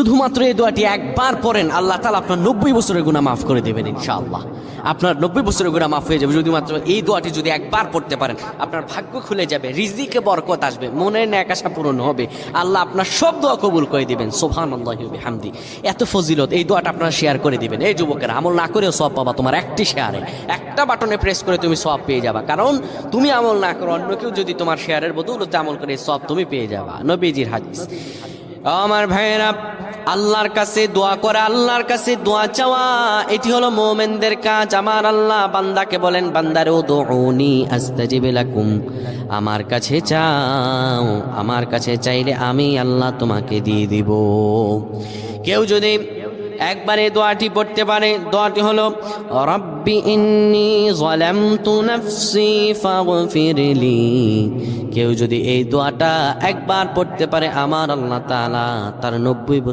শুধুমাত্র এই দোয়াটি একবার পড়েন, আল্লাহ তাআলা আপনার 90 বছরের গুনাহ মাফ করে দেবেন ইনশাআল্লাহ। আপনার 90 বছরের গুনাহ মাফ হয়ে যাবে যদি মাত্র এই দোয়াটি যদি একবার পড়তে পারেন। আপনার ভাগ্য খুলে যাবে, রিজিকে বরকত আসবে, মনের ন্যাক আশা পূরণ হবে, আল্লাহ আপনার সব দোয়া কবুল করে দিবেন। সুবহানাল্লাহি ওয়া বিহামদি। এত ফজিলত, এই দোয়াটা আপনারা শেয়ার করে দিবেন। এই যুবকেরা, আমল না করেও সওয়াব পাবা, তোমার একটি শেয়ারে, একটা বাটনে প্রেস করে তুমি সওয়াব পেয়ে যাবা। কারণ তুমি আমল না করো, অন্য কেউ যদি তোমার শেয়ারের বদৌলতে আমল করে সওয়াব তুমি পেয়ে যাবা। নবীজির হাদিস। আমার ভাইয়েরা, আল্লাহর কাছে দোয়া করা, আল্লাহর কাছে দোয়া চাওয়া, এটি হলো মুমিনদের কাজ। আমার আল্লাহ বান্দাকে বলেন, বান্দারে উদউনি আস্তাজিব লাকুম, আমার কাছে চাও, আমার কাছে চাইলে আমি আল্লাহ তোমাকে দিয়ে দিব। কেউ যদি একবার এই দোয়াটি পড়তে পারে, দোয়াটি হলো রব্বি ইন্নী যালামতু নাফসি ফাগফিরলি। কেউ যদি এই দোয়াটা একবার পড়তে পারে, আমার আল্লাহ তাআলা তার 90